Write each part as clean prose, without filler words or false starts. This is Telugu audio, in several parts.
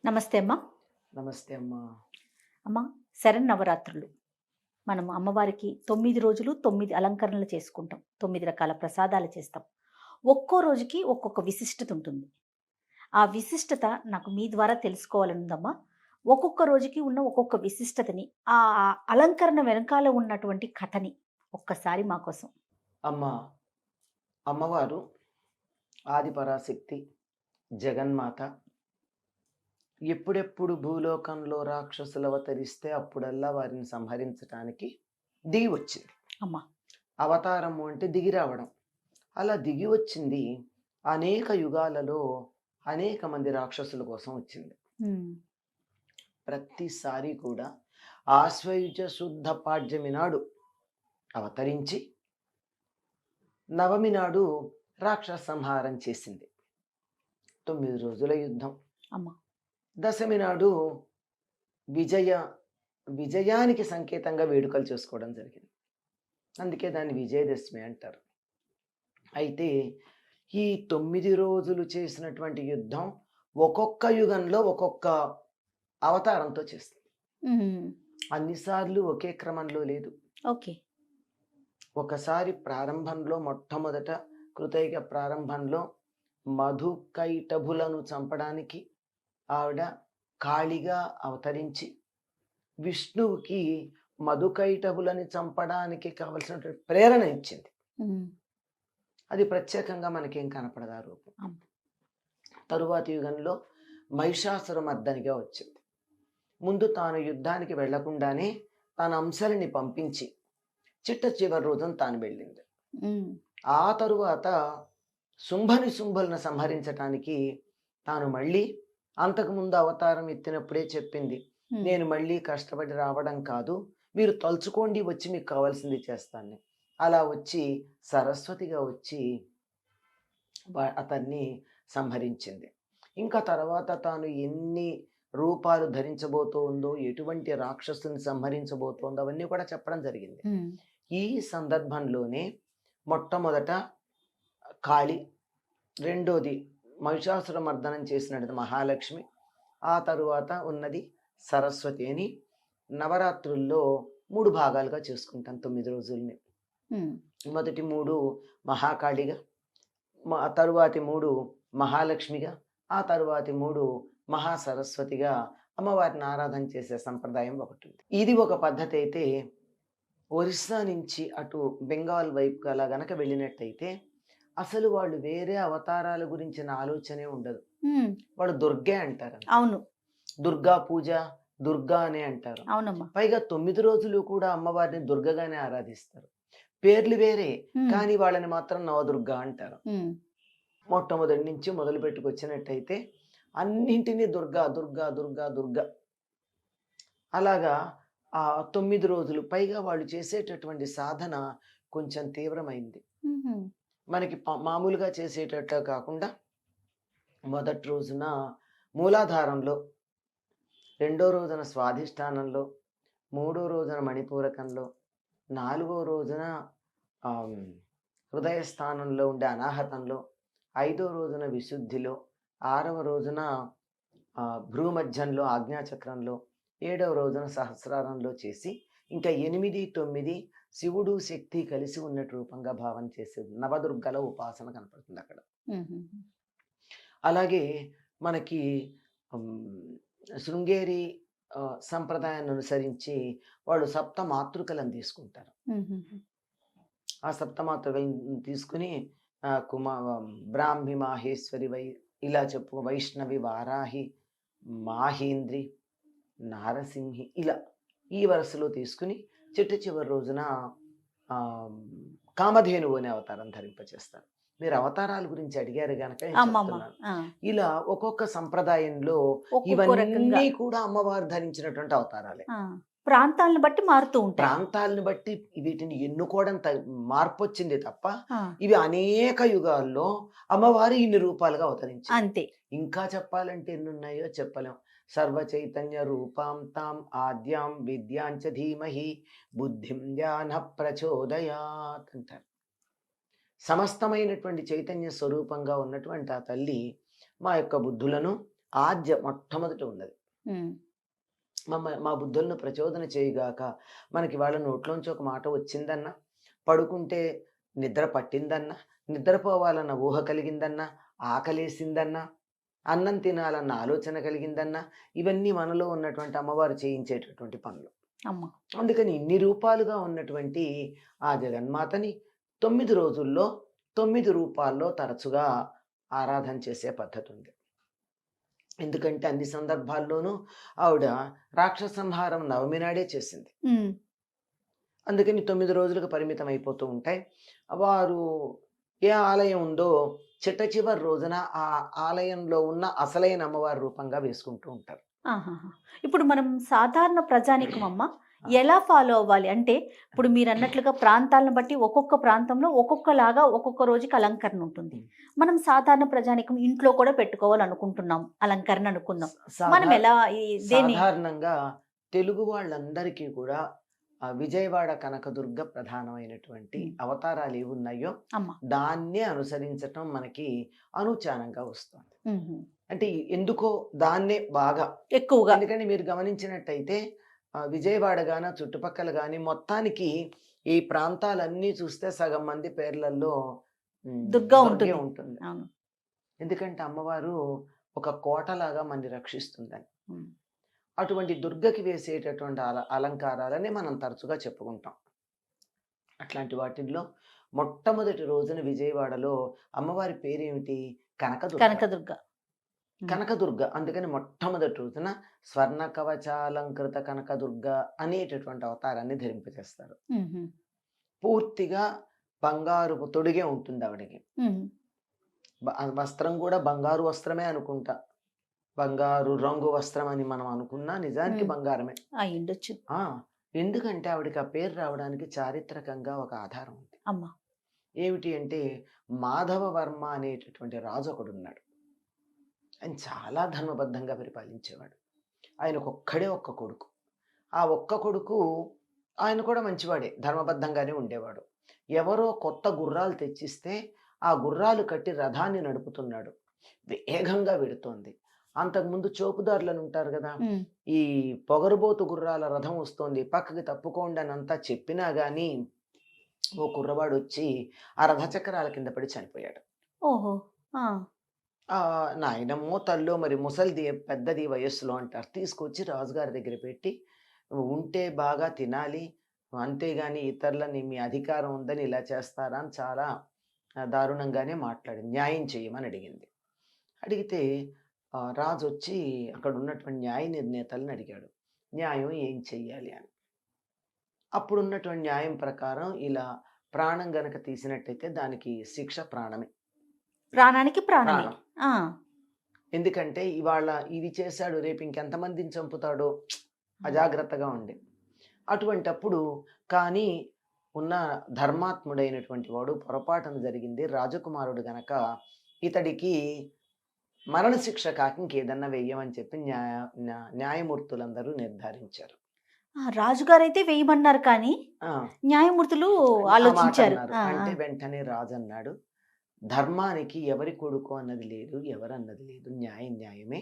నమస్తే అమ్మా. నమస్తే అమ్మా. అమ్మా, శరన్నవరాత్రులు. మనం అమ్మవారికి 9 రోజులు 9 అలంకరణలు చేసుకుంటాం. 9 రకాల ప్రసాదాలు చేస్తాం. ఒక్కో రోజుకి ఒక్కొక్క విశిష్టత ఉంటుంది. ఆ విశిష్టత నాకు మీ ద్వారా తెలుసుకోవాలని ఉందమ్మా. ఒక్కొక్క రోజుకి ఉన్న ఒక్కొక్క విశిష్టతని, ఆ అలంకరణ వెనకాల ఉన్నటువంటి కథని ఒక్కసారి మా కోసం. అమ్మా, అమ్మవారు ఆదిపరాశక్తి, జగన్మాత. ఎప్పుడెప్పుడు భూలోకంలో రాక్షసులు అవతరిస్తే అప్పుడల్లా వారిని సంహరించటానికి దిగి వచ్చింది. అమ్మా. అవతారము అంటే దిగి రావడం. అలా దిగి వచ్చింది అనేక యుగాలలో అనేక మంది రాక్షసుల కోసం వచ్చింది. హ్మ్. ప్రతిసారి కూడా ఆశ్వయుజ శుద్ధ పాడ్యమి నాడు అవతరించి నవమి నాడు రాక్షస సంహారం చేసింది. 9 రోజుల యుద్ధం. అమ్మా. దశమి నాడు విజయానికి సంకేతంగా వేడుకలు చేసుకోవడం జరిగింది. అందుకే దాన్ని విజయదశమి అంటారు. అయితే ఈ 9 రోజులు చేసినటువంటి యుద్ధం ఒక్కొక్క యుగంలో ఒక్కొక్క అవతారంతో చేస్తుంది. హ్మ్. అన్నిసార్లు ఒకే క్రమంలో లేదు. ఓకే. ఒకసారి ప్రారంభంలో మొట్టమొదట కృతయుగ ప్రారంభంలో మధుకైటభులను చంపడానికి ఆవిడ కాళిగా అవతరించి విష్ణువుకి మధుకైటభులని చంపడానికి కావలసినటువంటి ప్రేరణ ఇచ్చింది. హ్మ్. అది ప్రత్యేకంగా మనకేం కనపడదు ఆ రూపం. అమ్మ. తరువాతి యుగంలో మహిషాసురమర్దనిగా వచ్చింది. ముందు తాను యుద్ధానికి వెళ్లకుండానే తన అంశాలని పంపించి చిట్ట చివరి రోజున తాను వెళ్ళింది. హ్మ్. ఆ తరువాత శుంభులను సంహరించటానికి తాను మళ్ళీ అంతకుముందు అవతారం ఎత్తినప్పుడే చెప్పింది, హ్మ్. నేను మళ్ళీ కష్టపడి రావడం కాదు, మీరు తలుచుకోండి, వచ్చి మీకు కావాల్సింది చేస్తాను. అలా వచ్చి సరస్వతిగా వచ్చి అతన్ని సంహరించింది. ఇంకా తర్వాత తాను ఎన్ని రూపాలు ధరించబోతోందో, ఎటువంటి రాక్షసుని సంహరించబోతోందో అవన్నీ కూడా చెప్పడం జరిగింది. హ్మ్. ఈ సందర్భంలోనే మొట్టమొదట కాళి, రెండోది మహిషాసుర మర్దనం చేసినది మహాలక్ష్మి, ఆ తరువాత ఉన్నది సరస్వతి అని నవరాత్రుల్లో 3 భాగాలుగా చేసుకుంటాం 9 రోజుల్ని. మొదటి 3 మహాకాళిగా, తరువాతి 3 మహాలక్ష్మిగా, ఆ తరువాతి 3 మహాసరస్వతిగా అమ్మవారిని ఆరాధన చేసే సంప్రదాయం ఒకటి ఉంది. ఇది ఒక పద్ధతి అయితే, ఒరిస్సా నుంచి అటు బెంగాల్ వైపు అలా గనక వెళ్ళినట్టయితే అసలు వాళ్ళు వేరే అవతారాల గురించిన ఆలోచనే ఉండదు. వాళ్ళు దుర్గే అంటారు. అవును. దుర్గా పూజ, దుర్గా అనే అంటారు. అవునమ్మా. పైగా 9 రోజులు కూడా అమ్మవారిని దుర్గగానే ఆరాధిస్తారు. పేర్లు వేరే, కానీ వాళ్ళని మాత్రం నవదుర్గా అంటారు. మొట్టమొదటి నుంచి మొదలు పెట్టుకొచ్చినట్టయితే అన్నింటినీ దుర్గా దుర్గా దుర్గా దుర్గా. అలాగా ఆ 9 రోజులు పైగా వాళ్ళు చేసేటటువంటి సాధన కొంచెం తీవ్రమైంది. మనకి మామూలుగా చేసేటట్టు కాకుండా మొదటి రోజున మూలాధారంలో, రెండో రోజున స్వాధిష్టానంలో, మూడో రోజున మణిపూరకంలో, నాలుగో రోజున హృదయ స్థానంలో ఉండే అనాహతంలో, ఐదో రోజున విశుద్ధిలో, ఆరవ రోజున భ్రూమధ్యంలో ఆజ్ఞాచక్రంలో, ఏడవ రోజున సహస్రారంలో చేసి, ఇంకా 8, 9 శివుడు శక్తి కలిసి ఉన్నట్టు రూపంగా భావన చేసేది నవదుర్గల ఉపాసన కనపడుతుంది అక్కడ. అలాగే మనకి శృంగేరి సంప్రదాయాన్ని అనుసరించి వాళ్ళు సప్త మాతృకలను తీసుకుంటారు. ఆ సప్త మాతృకలను తీసుకుని బ్రాహ్మి, మాహేశ్వరి, ఇలా చెప్పు, వైష్ణవి, వారాహి, మాహేంద్రి, నారసింహి, ఇలా ఈ వరుసలో తీసుకుని చిట్ట చివరి రోజున కామధేనువు అనే అవతారం ధరింపచేస్తారు. మీరు అవతారాల గురించి అడిగారు గనక ఇలా ఒక్కొక్క సంప్రదాయంలో ఇవన్నీ కూడా అమ్మవారు ధరించినటువంటి అవతారాలే. ప్రాంతాలను బట్టి మారుతూ ఉంటాయి. ప్రాంతాలను బట్టి వీటిని ఎన్నుకోవడం మార్పు వచ్చింది తప్ప ఇవి అనేక యుగాల్లో అమ్మవారు ఇన్ని రూపాలుగా అవతరించారు. అంతే. ఇంకా చెప్పాలంటే ఎన్ని ఉన్నాయో చెప్పలేం. సర్వ చైతన్య రూపాం తాం ఆద్యాం విద్యాంచ ధీమహి బుద్ధిం జ్ఞాన ప్రచోదయాత్ అంటారు. సమస్తమైనటువంటి చైతన్య స్వరూపంగా ఉన్నటువంటి ఆ తల్లి మా యొక్క బుద్ధులను మొట్టమొదట ఉన్నది. ఉమ్, మా బుద్ధులను ప్రచోదన చేయుగాక. మనకి వాళ్ళ నోట్లోంచి ఒక మాట వచ్చిందన్నా, పడుకుంటే నిద్ర పట్టిందన్నా, నిద్రపోవాలన్న ఊహ కలిగిందన్నా, ఆకలేసిందన్నా, అన్నం తినాలన్న ఆలోచన కలిగిందన్నా, ఇవన్నీ మనలో ఉన్నటువంటి అమ్మవారు చేయించేటటువంటి పనులు. అమ్మ. అందుకని ఇన్ని రూపాలుగా ఉన్నటువంటి ఆ జగన్మాతని 9 రోజుల్లో 9 రూపాల్లో తరచుగా ఆరాధన చేసే పద్ధతి ఉంది. ఎందుకంటే అన్ని సందర్భాల్లోనూ ఆవిడ రాక్షస సంహారం నవమి నాడే చేసింది. ఉమ్, అందుకని 9 రోజులకు పరిమితం అయిపోతూ ఉంటాయి. వారు ఏ ఆలయం ఉందో చిట్ట చివరి రోజున ఆ ఆలయంలో ఉన్న అసలైన అమ్మవారి రూపంగా వేసుకుంటూ ఉంటారు. ఆహాహా. ఇప్పుడు మనం సాధారణ ప్రజానికం అమ్మ ఆ. ఎలా ఫాలో అవ్వాలి అంటే, ఇప్పుడు మీరు అన్నట్లుగా ప్రాంతాలను బట్టి ఒక్కొక్క ప్రాంతంలో ఒక్కొక్కలాగా ఒక్కొక్క రోజుకి అలంకరణ ఉంటుంది. మనం సాధారణ ప్రజానికం ఇంట్లో కూడా పెట్టుకోవాలనుకుంటున్నాం అలంకరణ అనుకున్నాం. మనం సాధా ఎలా దేన్ని సాధారణంగా తెలుగు వాళ్ళందరికీ కూడా విజయవాడ కనకదుర్గ ప్రధానమైనటువంటి ఉమ్, అవతారాలు ఏవి ఉన్నాయో అమ్మ. దాన్నే అనుసరించటం మనకి అనుచానంగా వస్తుంది. ఉహు. అంటే ఎందుకో దాన్నే బాగా, ఎక్కువగా ఎందుకంటే మీరు గమనించినట్టయితే విజయవాడ గాన చుట్టుపక్కల కానీ మొత్తానికి ఈ ప్రాంతాలన్నీ చూస్తే సగం మంది పేర్లలో దుర్గా దుర్గే ఉంటుంది. ఉంటుంది. అవును. ఎందుకంటే అమ్మవారు ఒక కోటలాగా మనని రక్షిస్తుందని. ఉమ్, అటువంటి దుర్గకి వేసేటటువంటి అలంకారాలని మనం తరచుగా చెప్పుకుంటాం. అట్లాంటి వాటిల్లో మొట్టమొదటి రోజున విజయవాడలో అమ్మవారి పేరేమిటి? కనకదుర్గ. కనకదుర్గ. ఉమ్, కనకదుర్గ. అందుకని మొట్టమొదటి రోజున స్వర్ణ కవచాలంకృత కనకదుర్గ అనేటటువంటి అవతారాన్ని ధరింపజేస్తారు. ఉహు, పూర్తిగా బంగారుపు తొడిగే ఉంటుంది ఆవిడకి. ఉమ్, వస్త్రం కూడా బంగారు వస్త్రమే అనుకుంటా. బంగారు రంగు వస్త్రం అని మనం అనుకున్నా నిజానికి ఉమ్, బంగారమే. అయ్యుండొచ్చు. ఆ ఎందుకంటే ఆవిడకి ఆ పేరు రావడానికి చారిత్రకంగా ఒక ఆధారం ఉంది. అమ్మ. ఏమిటి అంటే మాధవవర్మ అనేటటువంటి రాజు ఒకడున్నాడు. ఆయన చాలా ధర్మబద్ధంగా పరిపాలించేవాడు. ఆయనకు ఒక్క కొడుకు. ఆ ఒక్క కొడుకు ఆయన కూడా మంచివాడే, ధర్మబద్ధంగానే ఉండేవాడు. ఎవరో కొత్త గుర్రాలు తెచ్చిస్తే ఆ గుర్రాలు కట్టి రథాన్ని నడుపుతున్నాడు. వేగంగా వెడుతోంది. అంతకుముందు చోపుదారులను ఉంటారు కదా, ఉమ్, ఈ పొగరుబోతు గుర్రాల రథం వస్తోంది, పక్కకి తప్పుకోండి అని అంతా చెప్పినా గానీ ఓ కుర్రవాడు వచ్చి ఆ రథచక్రాల కింద పడి చనిపోయాడు. ఓహో. ఆ, నాయనమ్మో తల్లో మరి ముసలిది పెద్దది వయస్సులో అంటారు. తీసుకొచ్చి రాజుగారి దగ్గర పెట్టి, ఉంటే బాగా తినాలి, అంతేగాని ఇతరులని మీ అధికారం ఉందని ఇలా చేస్తారా అని చాలా దారుణంగానే మాట్లాడింది. న్యాయం చేయమని అడిగింది. అడిగితే రాజు వచ్చి అక్కడ ఉన్నటువంటి న్యాయ నిర్ణేతలను అడిగాడు, న్యాయం ఏం చెయ్యాలి అని. అప్పుడున్నటువంటి న్యాయం ప్రకారం ఇలా ప్రాణం గనక తీసినట్టయితే దానికి శిక్ష ప్రాణమే. ప్రాణానికి ప్రాణమే. ప్రాణం. ఆ, ఎందుకంటే ఇవాళ ఇది చేశాడు, రేపు ఇంకెంతమందిని చంపుతాడో అజాగ్రత్తగా ఉండే. అటువంటప్పుడు కానీ ఉన్న ధర్మాత్ముడైనటువంటి వాడు పొరపాటున జరిగింది, రాజకుమారుడు గనక ఇతడికి మరణశిక్ష కాక ఇంకేదన్నా వెయ్యమని చెప్పి న్యాయమూర్తులందరూ నిర్ధారించారు. రాజుగారైతే వేయమన్నారు కానీ ఆ, న్యాయమూర్తులు ఆ మాట ఆలోచించారు. అన్నారు. అంటే వెంటనే రాజు అన్నాడు, ధర్మానికి ఎవరి కొడుకు అన్నది లేదు, ఎవరన్నది లేదు, న్యాయం న్యాయమే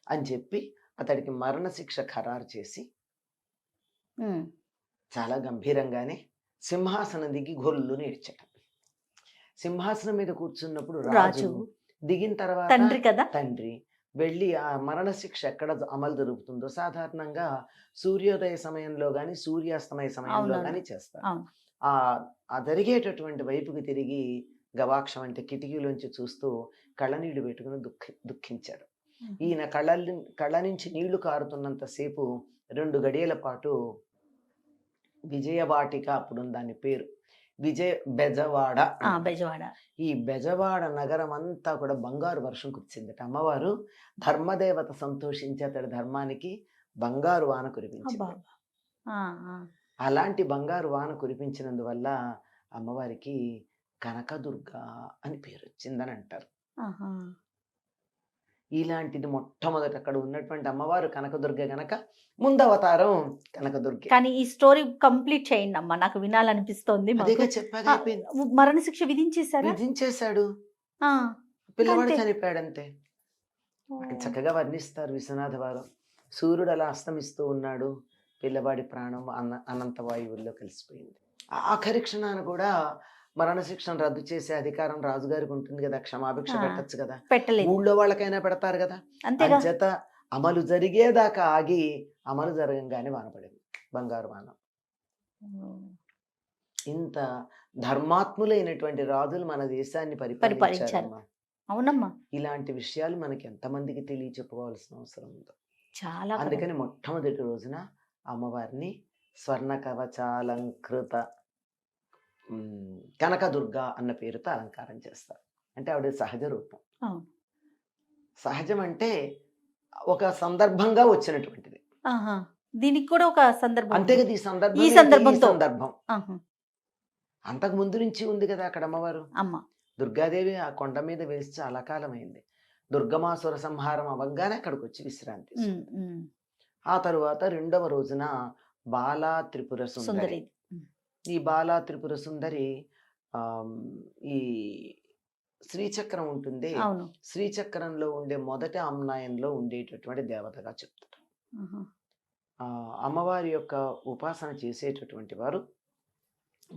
అని చెప్పి అతడికి మరణశిక్ష ఖరారు చేసి ఉమ్, చాలా గంభీరంగానే సింహాసనం దిగి గొల్లు నేర్చాడు. సింహాసనం మీద కూర్చున్నప్పుడు రాజు రాజు దిగిన తర్వాత తండ్రి కదా. తండ్రి వెళ్ళి ఆ మరణశిక్ష ఎక్కడ అమలు జరుగుతుందో సాధారణంగా సూర్యోదయ సమయంలో కానీ సూర్యాస్తమయ సమయంలో అవునవును. కానీ చేస్తారు. అవును. ఆ ఆ జరిగేటటువంటి వైపుకి తిరిగి గవాక్షం అంటే కిటికీలోంచి చూస్తూ కళ్ళనీళ్లు పెట్టుకుని దుఃఖించాడు. ఈయన కళ్ళ నుంచి నీళ్లు కారుతున్నంతసేపు 2 గడియల పాటు విజయవాటిక, అప్పుడు దాని పేరు బెజవాడ. బెజవాడ. ఈ బెజవాడ నగరం అంతా కూడా బంగారు వర్షం కురిసిందట. అమ్మవారు ధర్మదేవత సంతోషించి అతడి ధర్మానికి బంగారు వాన కురిపించింది. అబ్బా. ఆ, ఆ. అలాంటి బంగారు వాన కురిపించినందువల్ల అమ్మవారికి కనకదుర్గ అని పేరు వచ్చిందని అంటారు. ఆహా. ఇలాంటిది మొట్టమొదటి అక్కడ ఉన్నటువంటి అమ్మవారు కనకదుర్గ గనక ముందవతారం కనకదుర్గ. కానీ ఈ స్టోరీ కంప్లీట్ చేయండి అమ్మా, నాకు వినాలనిపిస్తోంది. అదేగా చెప్పాక అయిపోయింది. మరణశిక్ష విధించేశారా? విధించేశాడు, ఆ, పిల్లవాడు అంతే. చనిపోయాడంతే. ఆయన చక్కగా వర్ణిస్తారు విశ్వనాథ వారు. సూర్యుడు అలా అస్తమిస్తూ ఉన్నాడు, పిల్లవాడి ప్రాణం అనంత వాయువుల్లో కలిసిపోయింది. ఆఖరి క్షణాన కూడా మరణశిక్షను రద్దు చేసే అధికారం రాజుగారికి ఉంటుంది కదా, క్షమాభిక్ష పెట్టచ్చు కదా, పెట్టలేదు. ఊళ్ళో వాళ్ళకైనా పెడతారు కదా. అంతేగా. అంచేత అమలు జరిగేదాకా ఆగి అమలు జరగంగానే వాన పడింది, బంగారు వాన. ఇంత ధర్మాత్ములైనటువంటి రాజులు మన దేశాన్ని పరిపాలించారమ్మా. అవునమ్మా. ఇలాంటి విషయాలు మనకి ఎంతమందికి తెలియచెప్పుకోవాల్సిన అవసరం ఉందో. చాలా. అందుకని మొట్టమొదటి రోజున అమ్మవారిని స్వర్ణ కవచాలంకృత కనకదుర్గ అన్న పేరుతో అలంకారం చేస్తారు. అంటే ఆవిడ సహజ రూపం. సహజం అంటే ఒక సందర్భంగా వచ్చినటువంటిది. దీనికి కూడా ఒక సందర్భం అంతే కదా. ఈ సందర్భం అంతకు ముందు నుంచి ఉంది కదా అక్కడ అమ్మవారు. దుర్గాదేవి ఆ కొండ మీద వేసి చాలా కాలం అయింది. దుర్గమాసుర సంహారం అవ్వగానే అక్కడికి వచ్చి విశ్రాంతి. ఆ తరువాత రెండవ రోజున బాలా త్రిపుర సుందరి. ఈ బాలా త్రిపుర సుందరి ఈ శ్రీచక్రం ఉంటుంది, శ్రీచక్రంలో ఉండే మొదటి అమ్నాయంలో ఉండేటటువంటి దేవతగా చెప్తారు. అమ్మవారి యొక్క ఉపాసన చేసేటటువంటి వారు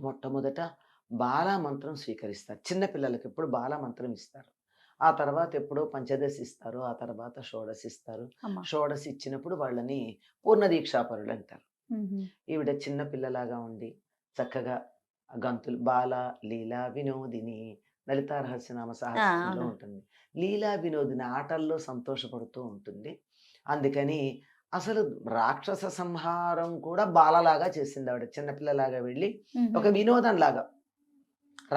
మొట్టమొదట బాలా మంత్రం స్వీకరిస్తారు. చిన్నపిల్లలకి ఎప్పుడు బాలా మంత్రం ఇస్తారు. ఆ తర్వాత ఎప్పుడో పంచదశి ఇస్తారు, ఆ తర్వాత షోడశి ఇస్తారు. షోడశి ఇచ్చినప్పుడు వాళ్ళని పూర్ణ దీక్షాపరులు అంటారు. ఈవిడ చిన్న పిల్లలాగా ఉండి చక్కగా గంతులు బాల లీలా వినోదిని లలితా రహస్యనామ సహస్రంలో ఉంటుంది. లీలా వినోదిని ఆటల్లో సంతోషపడుతూ ఉంటుంది. అందుకని అసలు రాక్షస సంహారం కూడా బాలలాగా చేసింది ఆవిడ. చిన్నపిల్లలాగా వెళ్ళి ఒక వినోదం లాగా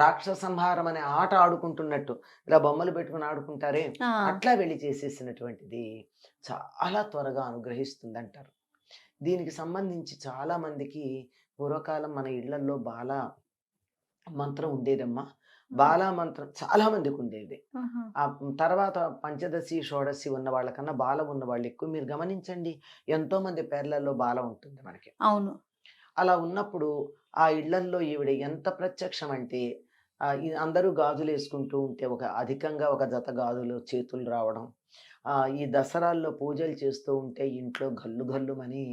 రాక్షస సంహారం అనే ఆట ఆడుకుంటున్నట్టు, ఇలా బొమ్మలు పెట్టుకుని ఆడుకుంటారే అట్లా వెళ్ళి చేసేసినటువంటిది చాలా త్వరగా అనుగ్రహిస్తుంది అంటారు. దీనికి సంబంధించి చాలా మందికి పూర్వకాలం మన ఇళ్లలో బాలా మంత్రం ఉండేదమ్మా. బాలా మంత్రం చాలా మందికి ఉండేది. ఆ తర్వాత పంచదశి షోడశి ఉన్న వాళ్ళకన్నా బాల ఉన్న వాళ్ళు ఎక్కువ. మీరు గమనించండి, ఎంతో మంది పేర్లలో బాల ఉంటుంది మనకి. అవును. అలా ఉన్నప్పుడు ఆ ఇళ్లల్లో ఈవిడ ఎంత ప్రత్యక్షం అంటే, అందరూ గాజులు వేసుకుంటూ ఉంటే అధికంగా ఒక జత గాజులు చేతులు రావడం, ఈ దసరాల్లో పూజలు చేస్తూ ఉంటే ఇంట్లో గల్లు గల్లుమని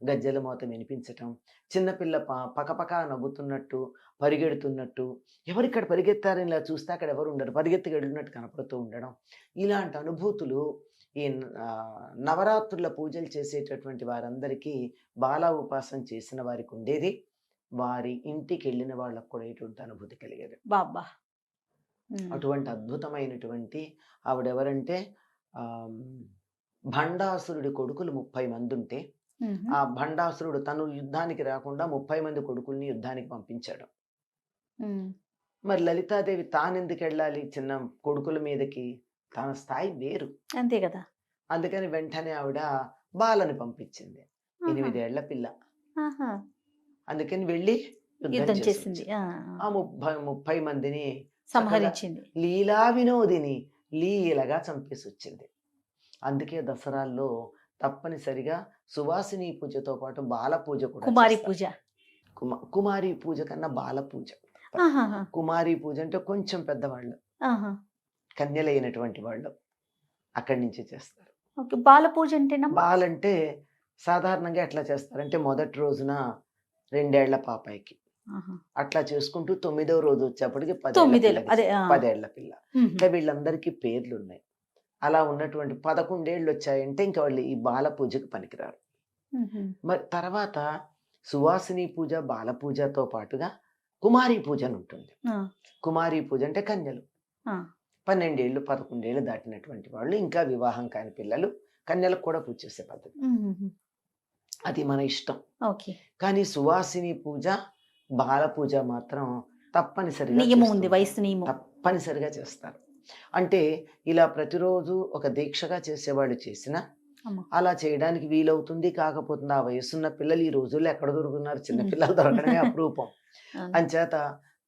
గజ్జల మోత వినిపించటం, చిన్నపిల్ల పకపక నవ్వుతున్నట్టు పరిగెడుతున్నట్టు, ఎవరిక్కడ పరిగెత్తారని ఇలా చూస్తే అక్కడ ఎవరు ఉండరు, పరిగెత్తి వెళ్ళినట్టు కనపడుతూ ఉండడం, ఇలాంటి అనుభూతులు ఈ నవరాత్రుల పూజలు చేసేటటువంటి వారందరికీ బాలా ఉపాసన చేసిన వారికి ఉండేది. వారి ఇంటికి వెళ్ళిన వాళ్ళకు కూడా ఇటువంటి అనుభూతి కలిగేది. బాబా. అటువంటి అద్భుతమైనటువంటి ఆవిడెవరంటే, భండాసురుడి కొడుకులు 30 మంది ఉంటే ఆ భండాసురుడు తను యుద్ధానికి రాకుండా 30 మంది కొడుకుల్ని యుద్ధానికి పంపించాడు. మరి లలితాదేవి తానెందుకు వెళ్ళాలి చిన్న కొడుకుల మీదకి? తన స్థాయి వేరు, అంతే కదా. అందుకని వెంటనే ఆవిడ బాలని పంపించింది, 8 ఏళ్ల పిల్ల. అందుకని వెళ్ళి యుద్ధం చేసింది. ఆ 30 మందిని సంహరించింది. లీలా వినోదిని లీలగా చంపేసి వచ్చింది. అందుకే దసరాల్లో తప్పనిసరిగా సువాసిని పూజతో పాటు బాల పూజ కూడా, కుమారి పూజ. కుమారి పూజ కన్నా బాల పూజ. కుమారి పూజ అంటే కొంచెం పెద్దవాళ్ళు, కన్యలైనటువంటి వాళ్ళు అక్కడి నుంచి చేస్తారు. బాల పూజ అంటే, బాలంటే సాధారణంగా ఎట్లా చేస్తారంటే, మొదటి రోజున 2 ఏళ్ల పాపాయికి అట్లా చేసుకుంటూ 9వ రోజు వచ్చేప్పటికి 10 ఏళ్ల పిల్ల. అంటే వీళ్ళందరికీ పేర్లు ఉన్నాయి. అలా ఉన్నటువంటి 11 ఏళ్ళు వచ్చాయంటే ఇంకా వాళ్ళు ఈ బాల పూజకు పనికిరారు. మరి తర్వాత సువాసిని పూజ బాల పూజతో పాటుగా కుమారి పూజ అని ఉంటుంది. కుమారి పూజ అంటే కన్యలు, 12 ఏళ్ళు 11 ఏళ్ళు దాటినటువంటి వాళ్ళు, ఇంకా వివాహం కాని పిల్లలు, కన్యలకు కూడా పూజ చేసే పద్ధతి. అది మన ఇష్టం. కానీ సువాసిని పూజ బాల పూజ మాత్రం తప్పనిసరిగా చేస్తారు. అంటే ఇలా ప్రతిరోజు ఒక దీక్షగా చేసేవాళ్ళు చేసినా అలా చేయడానికి వీలవుతుంది. కాకపోతుంది ఆ వయసున్న పిల్లలు ఈ రోజుల్లో ఎక్కడ దొరుకుతున్నారు? చిన్నపిల్లలు దొరకడమే అపురూపం. అంచేత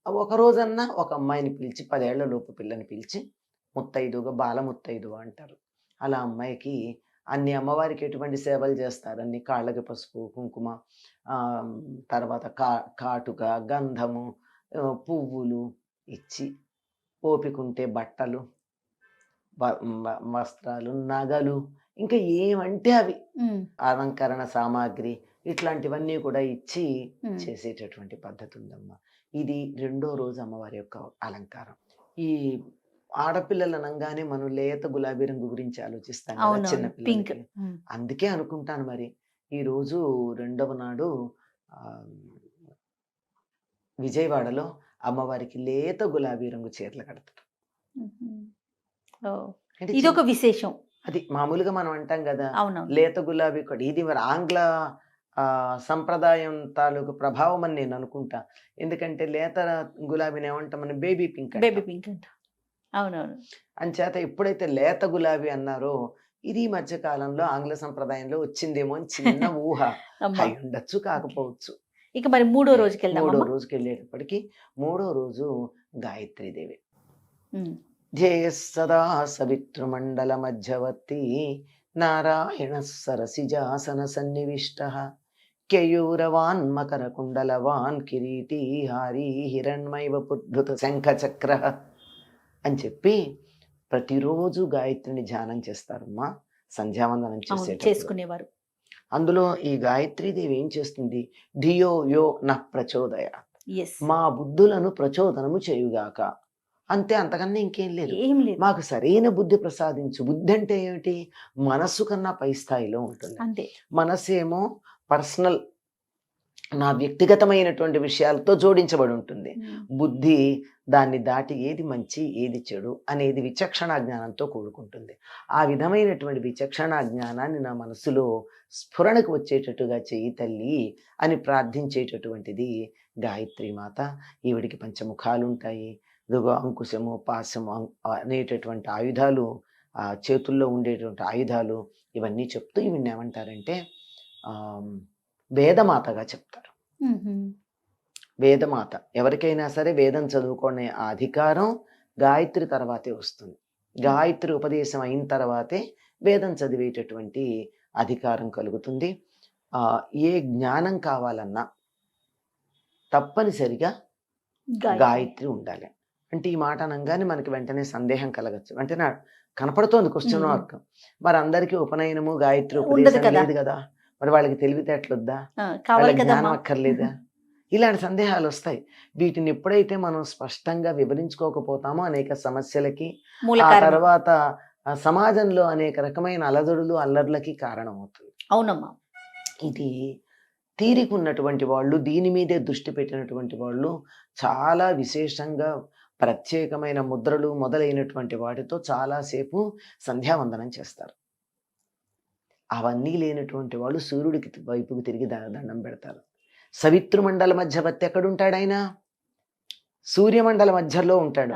ఒక రోజన్నా ఒక అమ్మాయిని పిలిచి, 10 ఏళ్ల లోపు పిల్లని పిలిచి ముత్తైదుగా, బాల ముత్తైదువ అంటారు. అలా అమ్మాయికి అన్ని అమ్మవారికి ఎటువంటి సేవలు చేస్తారు, అన్ని కాళ్ళకి పసుపు కుంకుమ, తర్వాత కాటుక గంధము పువ్వులు ఇచ్చి, ఓపికంటే బట్టలు, వస్త్రాలు, నగలు, ఇంకా ఏమంటే అవి ఉమ్, అలంకరణ సామాగ్రి ఇట్లాంటివన్నీ కూడా ఇచ్చి ఉమ్. చేసేటటువంటి పద్ధతి ఉందమ్మా. ఇది రెండో రోజు అమ్మవారి యొక్క అలంకారం. ఈ ఆడపిల్లలు అనగానే మనం లేత గులాబీ రంగు గురించి ఆలోచిస్తాం కదా అవునవును, చిన్న పింక్. పిల్లలకి. అందుకే అనుకుంటాను మరి ఈ రోజు రెండవ నాడు ఆ, విజయవాడలో అమ్మవారికి లేత గులాబీ రంగు చీరలు కడతారు. అంటే ఇది ఒక విశేషం. అది మామూలుగా మనం అంటాం కదా అవునవును. లేత గులాబీ కూడా. ఇది మరి ఆంగ్ల సంప్రదాయం తాలూకు ప్రభావం అని నేను అనుకుంటా. ఎందుకంటే లేత గులాబీని ఏమంటాం మనం బేబీ పింక్ బేబీ అంటాం. పింక్ అంట. అవునవును. అంచేత ఎప్పుడైతే లేత గులాబీ అన్నారో ఇది ఈ మధ్య కాలంలో ఆంగ్ల సంప్రదాయంలో వచ్చిందేమో అని చిన్న ఊహ. అమ్మా. అయి ఉండొచ్చు, కాకపోవచ్చు. ఇక మరి మూడో రోజుకి వెళ్దాం. మూడో రోజుకి వెళ్ళేటప్పటికి మూడో రోజు గాయత్రీదేవి. ఉమ్, ధ్యేయ సదా సవితృమండల మధ్యవర్తి నారాయణ సరసిజాసన సన్నివిష్ట కేయూరవాన్ మకర కుండలవాన్ కిరీటీ హారీ హిరణ్మైవ పుద్భుత శంఖచక్ర అని చెప్పి ప్రతిరోజు గాయత్రిని ధ్యానం చేస్తారమ్మా సంధ్యావందనం చేసేటప్పుడు. చేసుకునేవారు. అందులో ఈ గాయత్రీదేవి ఏం చేస్తుంది? ధియో యో న ప్రచోదయ, ఎస్, మా బుద్ధులను ప్రచోదనము చేయుగాక. అంతే, అంతకన్నా ఇంకేం లేదు. ఏం లేదు. మాకు సరైన బుద్ధి ప్రసాదించు. బుద్ధి అంటే ఏమిటి? మనస్సు కన్నా పై స్థాయిలో ఉంటుంది. అంతే. మనస్సు ఏమో పర్సనల్, నా వ్యక్తిగతమైనటువంటి విషయాలతో జోడించబడి ఉంటుంది. బుద్ధి దాన్ని దాటి ఏది మంచి ఏది చెడు అనేది విచక్షణా జ్ఞానంతో కూడుకుంటుంది. ఆ విధమైనటువంటి విచక్షణా జ్ఞానాన్ని నా మనసులో స్ఫురణకు వచ్చేటట్టుగా చెయ్యి తల్లి అని ప్రార్థించేటటువంటిది గాయత్రి మాత. ఈవిడికి పంచముఖాలు ఉంటాయి. ఇదిగో అంకుశము, పాశము అనేటటువంటి ఆయుధాలు, ఆ చేతుల్లో ఉండేటువంటి ఆయుధాలు, ఇవన్నీ చెప్తూ ఈవిడ్ని ఏమంటారంటే వేదమాతగా చెప్తారు. వేదమాత. ఎవరికైనా సరే వేదం చదువుకునే ఆ అధికారం గాయత్రి తర్వాతే వస్తుంది. గాయత్రి ఉపదేశం అయిన తర్వాతే వేదం చదివేటటువంటి అధికారం కలుగుతుంది. ఏ జ్ఞానం కావాలన్నా తప్పనిసరిగా గాయత్రి ఉండాలి. అంటే ఈ మాట అనగానే మనకి వెంటనే సందేహం కలగచ్చు. అంటే నా కనపడుతోంది క్వశ్చన్ మార్క్. మరి అందరికీ ఉపనయనము గాయత్రి ఉపదేశం లేదు కదా, మరి వాళ్ళకి తెలివితేటలొద్దా, వాళ్ళకి జ్ఞానం అక్కర్లేదా? ఇలాంటి సందేహాలు వస్తాయి. వీటిని ఎప్పుడైతే మనం స్పష్టంగా వివరించుకోకపోతామో అనేక సమస్యలకి, ఆ తర్వాత సమాజంలో అనేక రకమైన అలజడులు అల్లర్లకి కారణమవుతుంది. అవునమ్మా. ఇది తీరిక ఉన్నటువంటి వాళ్ళు, దీని మీదే దృష్టి పెట్టినటువంటి వాళ్ళు చాలా విశేషంగా ప్రత్యేకమైన ముద్రలు మొదలైనటువంటి వాటితో చాలాసేపు సంధ్యావందనం చేస్తారు. అవన్నీ లేనటువంటి వాళ్ళు సూర్యుడికి వైపుకు తిరిగి దండం పెడతారు. సవితృమండల మధ్యవర్తి ఎక్కడుంటాడు? ఆయన సూర్యమండల మధ్యలో ఉంటాడు.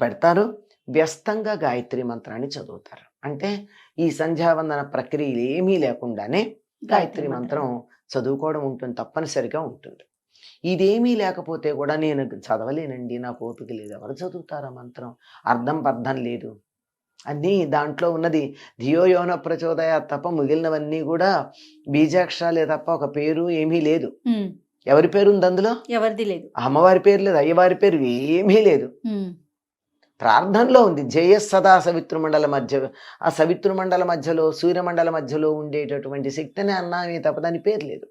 పెడతారు. వ్యస్తంగా గాయత్రి మంత్రాన్ని చదువుతారు. అంటే ఈ సంధ్యావందన ప్రక్రియలు ఏమీ లేకుండానే గాయత్రి మంత్రం చదువుకోవడం ఉంటుంది, తప్పనిసరిగా ఉంటుంది. ఇదేమీ లేకపోతే కూడా నేను చదవలేనండి, నాకు ఓపిక లేదు. ఎవరు చదువుతారా మంత్రం? అర్థం పర్థం లేదు. అన్నీ దాంట్లో ఉన్నది ధియో యోన ప్రచోదయ తప్ప మిగిలినవన్నీ కూడా బీజాక్షరాలే తప్ప ఒక పేరు ఏమీ లేదు. ఎవరి పేరు ఉంది అందులో? ఎవరిది లేదు. అమ్మవారి పేరు లేదు, అయ్యవారి పేరు ఏమీ లేదు. ప్రార్థనలో ఉంది జయ సదా సవితృమండల మధ్య. ఆ సవితృమండల మధ్యలో, సూర్యమండల మధ్యలో ఉండేటటువంటి శక్తిని అన్నామే తప్ప దాని పేరు లేదు.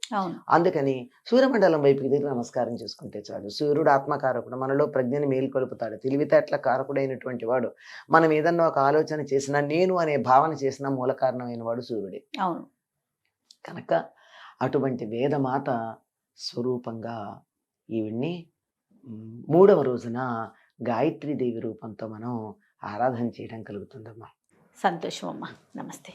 అందుకని సూర్యమండలం వైపుకి తిరిగి నమస్కారం చేసుకుంటే చాలు. సూర్యుడు ఆత్మకారకుడు, మనలో ప్రజ్ఞని మేల్కొలుపుతాడు, తెలివితేటల కారకుడైనటువంటి వాడు. మనం ఏదన్నా ఒక ఆలోచన చేసినా, నేను అనే భావన చేసిన మూల కారణమైన వాడు సూర్యుడే. అవును. కనుక అటువంటి వేదమాత స్వరూపంగా ఈవిడ్ని మూడవ రోజున గాయత్రీదేవి రూపంతో మనం ఆరాధన చేయడం కలుగుతుందమ్మా. సంతోషం అమ్మా. నమస్తే.